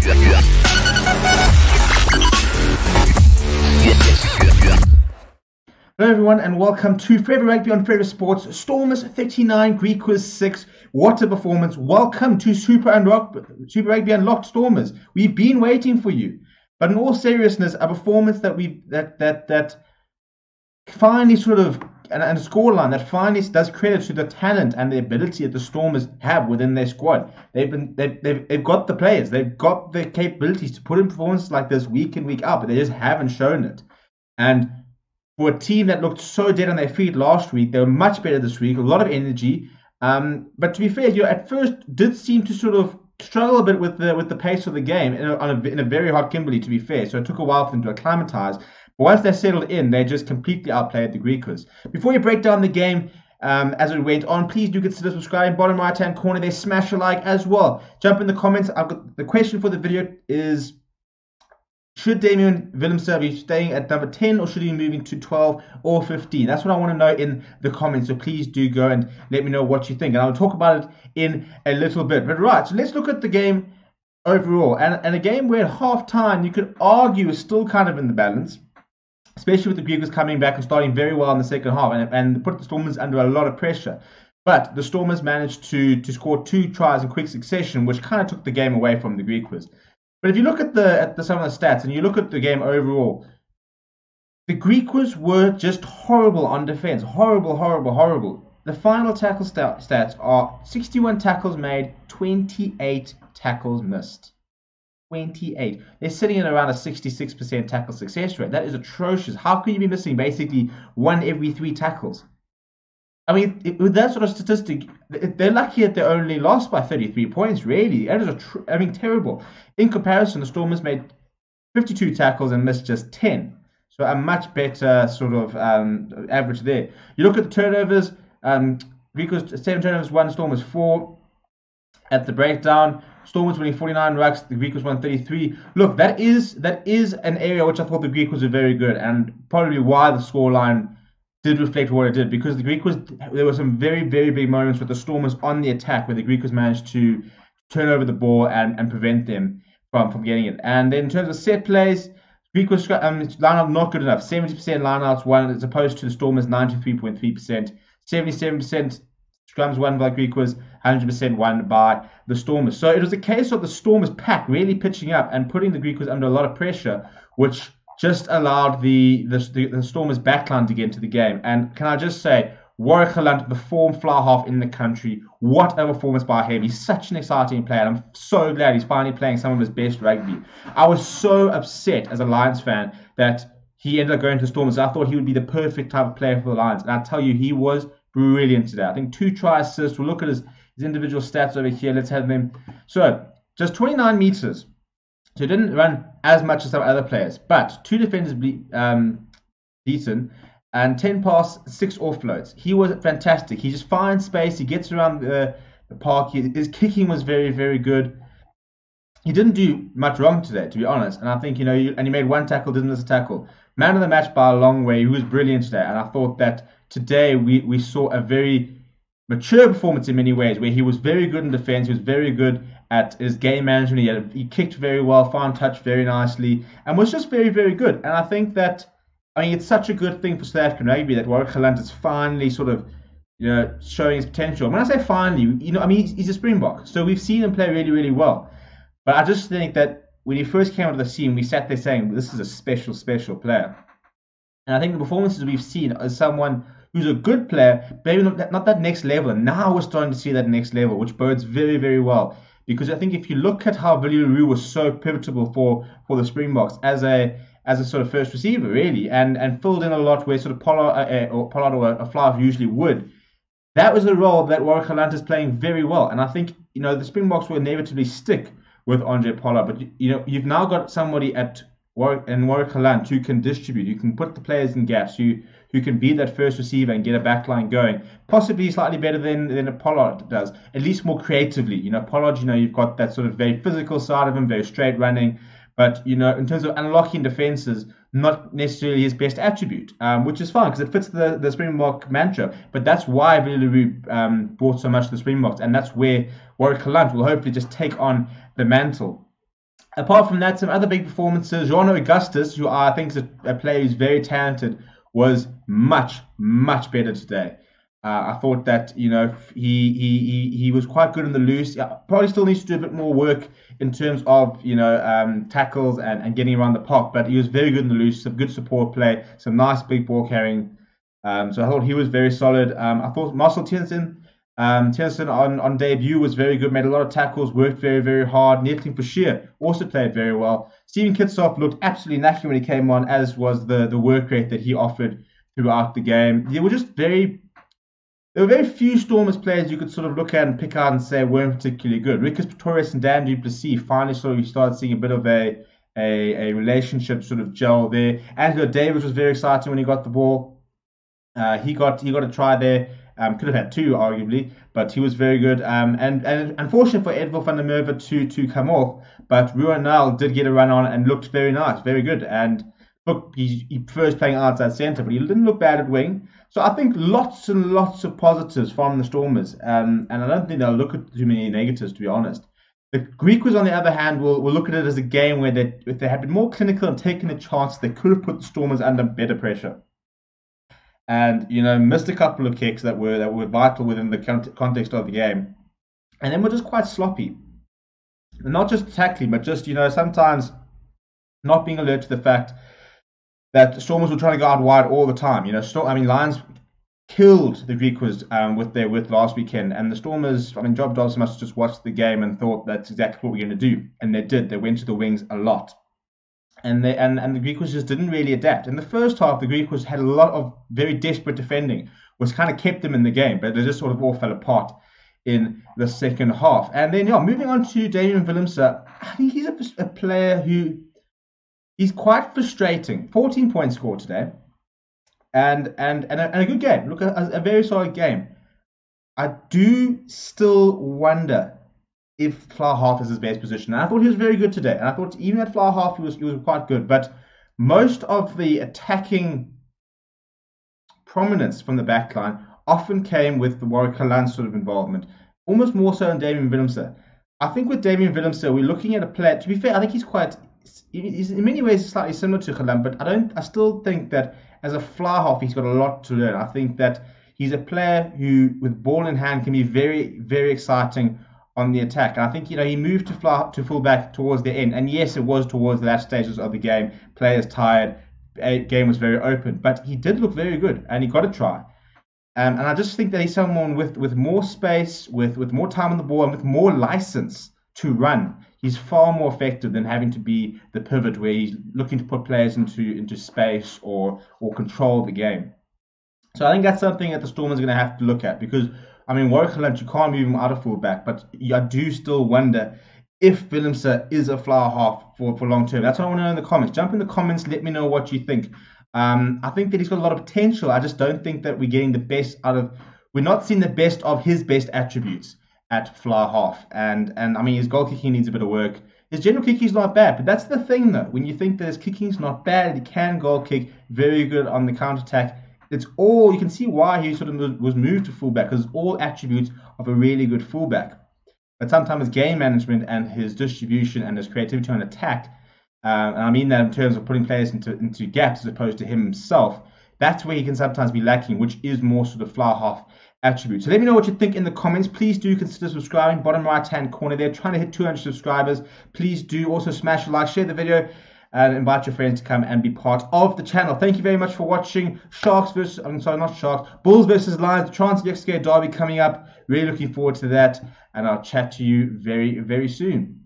Hello everyone and welcome to Forever Rugby on Forever Sports. Stormers 39, Griquas 6. What a performance. Welcome to Super Rugby Unlocked Stormers. We've been waiting for you. But in all seriousness, a performance that finally sort of, and a scoreline that finally does credit to the talent and the ability that the Stormers have within their squad. They've got the players, they've got the capabilities to put in performances like this week in, week out, but they just haven't shown it. And for a team that looked so dead on their feet last week, they were much better this week, a lot of energy. But to be fair, at first did seem to sort of struggle a bit with the pace of the game in a very hot Kimberley, to be fair. So it took a while for them to acclimatise. But once they settled in, they just completely outplayed the Griquas. Before you break down the game as it went on, please do consider subscribing. Bottom right-hand corner there, smash a like as well. Jump in the comments. I've got the question for the video is, should Damian Willemse be staying at number 10 or should he be moving to 12 or 15? That's what I want to know in the comments. So please do go and let me know what you think. And I'll talk about it in a little bit. But right, so let's look at the game overall. And a game where at half-time you could argue is still kind of in the balance, especially with the Griquas coming back and starting very well in the second half and put the Stormers under a lot of pressure. But the Stormers managed to score 2 tries in quick succession, which kind of took the game away from the Griquas. But if you look at some of the stats and you look at the game overall, the Griquas were just horrible on defense. Horrible, horrible, horrible. The final tackle stats are 61 tackles made, 28 tackles missed. 28. They're sitting at around a 66% tackle success rate. That is atrocious. How can you be missing basically 1 every 3 tackles? I mean, with that sort of statistic, they're lucky that they only lost by 33 points, really. That is, terrible. In comparison, the Stormers made 52 tackles and missed just 10. So a much better sort of average there. You look at the turnovers, Griquas 7 turnovers, 1, Stormers 4. At the breakdown, Stormers winning 49 rucks, the Griquas won 33. Look, that is an area which I thought the Griquas were very good, and probably why the scoreline did reflect what it did, because the Griquas, there were some very, very big moments with the Stormers on the attack where the Griquas managed to turn over the ball and prevent them from getting it. And then in terms of set plays, Griquas line-out not good enough. 70% line-outs won as opposed to the Stormers 93.3%. 77% scrums won by Griquas, 100% won by the Stormers. So it was a case of the Stormers pack really pitching up and putting the Griquas under a lot of pressure, which just allowed the Stormers backline to get into the game. And can I just say, Warrick Gelant, the form fly half in the country, what a performance by him. He's such an exciting player, and I'm so glad he's finally playing some of his best rugby. I was so upset as a Lions fan that he ended up going to the Stormers. I thought he would be the perfect type of player for the Lions, and I tell you, he was brilliant today. I think 2 try assists. We'll look at his individual stats over here. Let's have them. So, just 29 meters. So he didn't run as much as some other players, but 2 defenders decent, and 10 pass, 6 offloads. He was fantastic. He just finds space. He gets around the park. His kicking was very, very good. He didn't do much wrong today, to be honest. And I think, and he made 1 tackle, didn't miss a tackle. Man of the match by a long way. He was brilliant today. And I thought that today we saw a very mature performance in many ways, where he was very good in defense. He was very good at his game management. He kicked very well, found touch very nicely, and was just very, very good. And I think that, it's such a good thing for South African rugby that Warrick Gelant is finally sort of, showing his potential. When I say finally, he's a Springbok, so we've seen him play really, really well. But I just think that when he first came onto the scene, we sat there saying, this is a special, special player. And I think the performances we've seen as someone who's a good player, maybe not that next level. And now we're starting to see that next level, which bodes very, very well. Because I think if you look at how Willie LaRue was so pivotal for the Springboks as a sort of first receiver, really, and filled in a lot where sort of Pollard or a Fly usually would. That was a role that Warrick Gelant is playing very well. And I think, the Springboks will inevitably stick with Andre Pollard. But, you've now got somebody at Warrick Gelant who can distribute, who can put the players in gaps, who can be that first receiver and get a backline going. Possibly slightly better than a Pollard does, at least more creatively. Pollard, you've got that sort of very physical side of him, very straight running. But, in terms of unlocking defenses, not necessarily his best attribute, which is fine because it fits the Springbok mantra. But that's why Willie LaRue brought so much to the Springboks, and that's where Warrick Gelant will hopefully just take on the mantle. Apart from that, some other big performances. Jono Augustus, who I think is a player who's very talented, was much, much better today. I thought that, you know, he was quite good in the loose. Yeah, probably still needs to do a bit more work in terms of, you know, tackles and getting around the park, but he was very good in the loose. Some good support play, some nice big ball carrying. So I thought he was very solid. I thought Marcel Tiersen on debut was very good, made a lot of tackles, worked very, very hard. Netlin Bashir also played very well. Steven Kitshoff looked absolutely knackered when he came on, as was the work rate that he offered throughout the game. There were very few Stormers players you could sort of look at and pick out and say weren't particularly good. Rikus Pretorius and Dan du Plessis finally you started seeing a bit of a relationship sort of gel there. Angelo Davis was very exciting when he got the ball. He got a try there. Could have had two, arguably, but he was very good. And unfortunate for Edville van der Merwe to come off, but Ruan Nile did get a run on and looked very nice, very good. And look, he prefers playing outside centre, but he didn't look bad at wing. So I think lots and lots of positives from the Stormers, and I don't think they'll look at too many negatives, to be honest. The Griquas, on the other hand, will look at it as a game where if they had been more clinical and taken a chance, they could have put the Stormers under better pressure. And, you know, missed a couple of kicks that were vital within the context of the game. And then we're just quite sloppy. And not just tackling, but just, you know, sometimes not being alert to the fact that the Stormers were trying to go out wide all the time. You know, Lions killed the Griquas with their width last weekend. And the Stormers, Job Dobson must have just watched the game and thought that's exactly what we're going to do. And they did. They went to the wings a lot. And the Griquas just didn't really adapt. In the first half, the Griquas had a lot of very desperate defending, which kind of kept them in the game, but they just sort of all fell apart in the second half. And then, yeah, moving on to Damian Willemse, I think he's a player who is quite frustrating. 14 points scored today, and a good game. Look, a very solid game. I do still wonder if flower half is his best position. And I thought he was very good today. And I thought even at flower half he was quite good. But most of the attacking prominence from the back line often came with the Warrick Gelant sort of involvement. Almost more so in Damian Willemse. I think with Damian Willemse, we're looking at a player, to be fair, I think he's in many ways slightly similar to Gelant, but I still think that as a flower half, he's got a lot to learn. I think that he's a player who, with ball in hand, can be very, very exciting on the attack. And I think, you know, he moved to fullback towards the end. And yes, it was towards the last stages of the game. Players tired. Game was very open. But he did look very good. And he got a try. And I just think that he's someone with more space, with more time on the ball, and with more license to run. He's far more effective than having to be the pivot where he's looking to put players into space or control the game. So I think that's something that the Stormers are going to have to look at, because Warrick Gelant, you can't move him out of fullback, but I do still wonder if Willemse is a flower half for long term. That's what I want to know in the comments. Jump in the comments, let me know what you think. I think that he's got a lot of potential. I just don't think that we're getting the best we're not seeing the best of his best attributes at flower half. And his goal kicking needs a bit of work. His general kicking is not bad, but that's the thing though. When you think that his kicking is not bad, he can goal kick, very good on the counter-attack. It's all, you can see why he sort of was moved to fullback, because it's all attributes of a really good fullback. But sometimes game management and his distribution and his creativity on attack, and I mean that in terms of putting players into gaps as opposed to himself, that's where he can sometimes be lacking, which is more sort of flower half attribute. So let me know what you think in the comments. Please do consider subscribing. Bottom right hand corner there, trying to hit 200 subscribers. Please do also smash a like, share the video, and invite your friends to come and be part of the channel. Thank you very much for watching. Bulls versus Lions, the Trans-Mexico Derby coming up. Really looking forward to that, and I'll chat to you very, very soon.